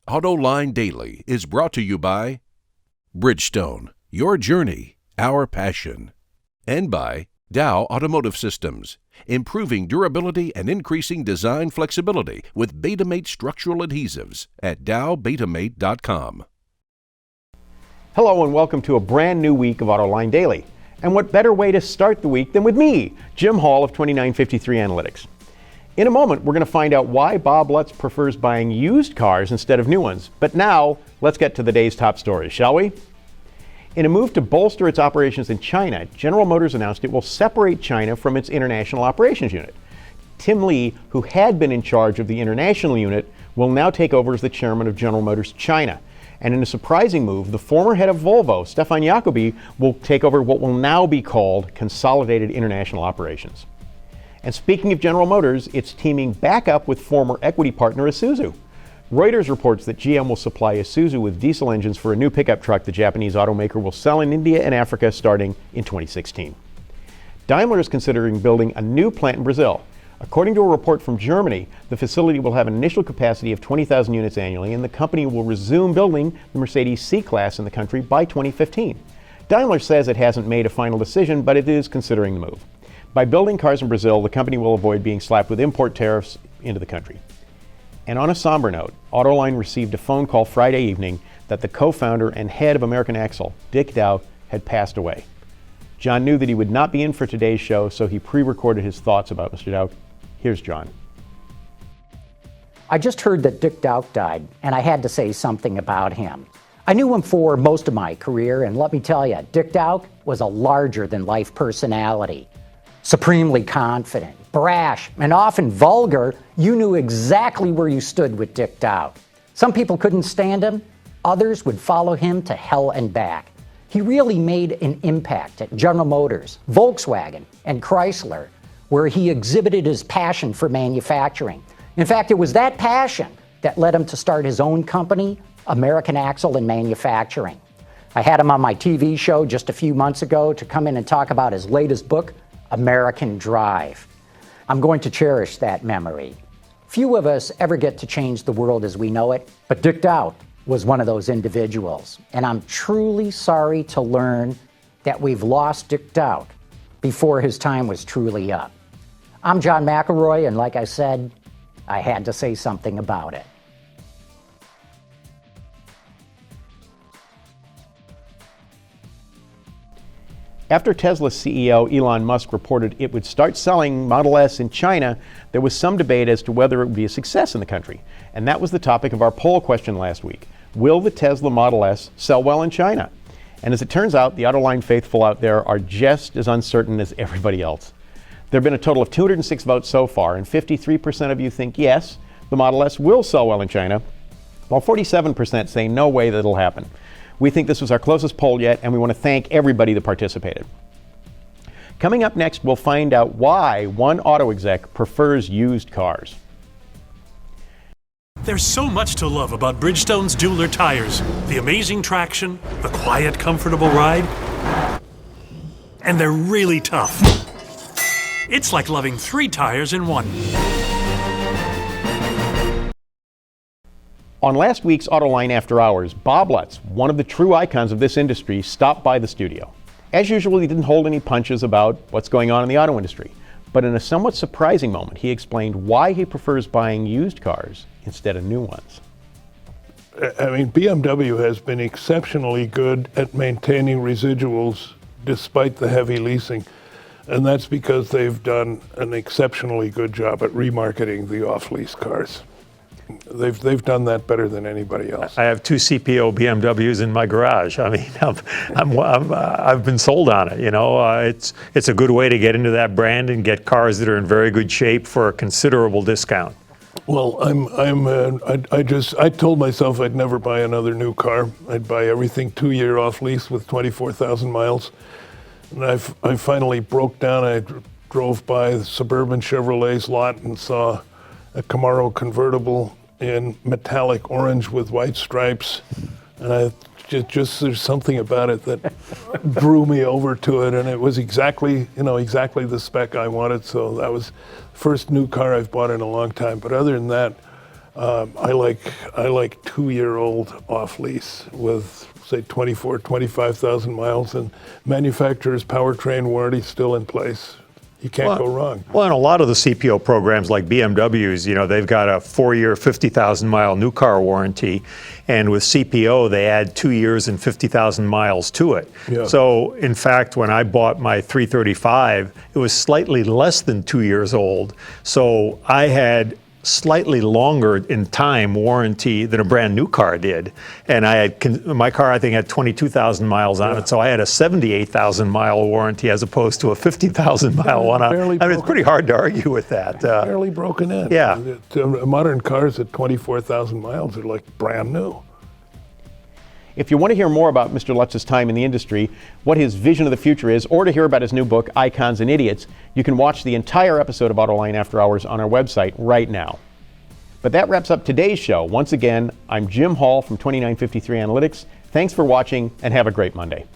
AutoLine Daily is brought to you by Bridgestone, your journey, our passion, and by Dow Automotive Systems, improving durability and increasing design flexibility with Betamate structural adhesives at dowbetamate.com. Hello and welcome to a brand new week of AutoLine Daily. And what better way to start the week than with me, Jim Hall of 2953 Analytics. In a moment, we're going to find out why Bob Lutz prefers buying used cars instead of new ones. But now, let's get to the day's top stories, shall we? In a move to bolster its operations in China, General Motors announced it will separate China from its International Operations Unit. Tim Lee, who had been in charge of the International Unit, will now take over as the chairman of General Motors China. And in a surprising move, the former head of Volvo, Stefan Jacobi, will take over what will now be called Consolidated International Operations. And speaking of General Motors, it's teaming back up with former equity partner Isuzu. Reuters reports that GM will supply Isuzu with diesel engines for a new pickup truck the Japanese automaker will sell in India and Africa starting in 2016. Daimler is considering building a new plant in Brazil. According to a report from Germany, the facility will have an initial capacity of 20,000 units annually, and the company will resume building the Mercedes C-Class in the country by 2015. Daimler says it hasn't made a final decision, but it is considering the move. By building cars in Brazil, the company will avoid being slapped with import tariffs into the country. And on a somber note, AutoLine received a phone call Friday evening that the co-founder and head of American Axle, Dick Dow, had passed away. John knew that he would not be in for today's show, so he pre-recorded his thoughts about Mr. Dow. Here's John. I just heard that Dick Dow died, and I had to say something about him. I knew him for most of my career, and let me tell you, Dick Dow was a larger-than-life personality. Supremely confident, brash, and often vulgar, you knew exactly where you stood with Dick Dow. Some people couldn't stand him, others would follow him to hell and back. He really made an impact at General Motors, Volkswagen, and Chrysler, where he exhibited his passion for manufacturing. In fact, it was that passion that led him to start his own company, American Axle and Manufacturing. I had him on my TV show just a few months ago to come in and talk about his latest book, American Drive. I'm going to cherish that memory. Few of us ever get to change the world as we know it, but Dick Dow was one of those individuals. And I'm truly sorry to learn that we've lost Dick Dow before his time was truly up. I'm John McElroy, and like I said, I had to say something about it. After Tesla's CEO Elon Musk reported it would start selling Model S in China, there was some debate as to whether it would be a success in the country. And that was the topic of our poll question last week. Will the Tesla Model S sell well in China? And as it turns out, the AutoLine faithful out there are just as uncertain as everybody else. There have been a total of 206 votes so far, and 53% of you think yes, the Model S will sell well in China, while 47% say no way that'll happen. We think this was our closest poll yet, and we want to thank everybody that participated. Coming up next, we'll find out why one auto exec prefers used cars. There's so much to love about Bridgestone's Dueler tires. The amazing traction, the quiet, comfortable ride, and they're really tough. It's like loving 3 tires in one. On last week's AutoLine After Hours, Bob Lutz, one of the true icons of this industry, stopped by the studio. As usual, he didn't hold any punches about what's going on in the auto industry. But in a somewhat surprising moment, he explained why he prefers buying used cars instead of new ones. I mean, BMW has been exceptionally good at maintaining residuals despite the heavy leasing. And that's because they've done an exceptionally good job at remarketing the off-lease cars. They've done that better than anybody else. I have 2 CPO BMWs in my garage. I mean, I've been sold on it. You know, it's a good way to get into that brand and get cars that are in very good shape for a considerable discount. Well, I told myself I'd never buy another new car. I'd buy everything 2-year off lease with 24,000 miles. And I finally broke down. I drove by the suburban Chevrolet's lot and saw a Camaro convertible in metallic orange with white stripes, and there's something about it that drew me over to it, and it was exactly the spec I wanted. So that was the first new car I've bought in a long time. But other than that, I like 2-year-old off lease with say 25,000 miles, and manufacturer's powertrain warranty still in place. You can't go wrong. Well, and a lot of the CPO programs like BMWs, they've got a 4-year, 50,000 mile new car warranty. And with CPO, they add 2 years and 50,000 miles to it. Yeah. So in fact, when I bought my 335, it was slightly less than 2 years old. So I had slightly longer in time warranty than a brand new car did. And my car, I think, had 22,000 miles on it. So I had a 78,000 mile warranty as opposed to a 50,000 mile one. I mean, it's pretty hard to argue with that. Barely broken in. Yeah. Modern cars at 24,000 miles are like brand new. If you want to hear more about Mr. Lutz's time in the industry, what his vision of the future is, or to hear about his new book, Icons and Idiots, you can watch the entire episode of Autoline After Hours on our website right now. But that wraps up today's show. Once again, I'm Jim Hall from 2953 Analytics. Thanks for watching, and have a great Monday.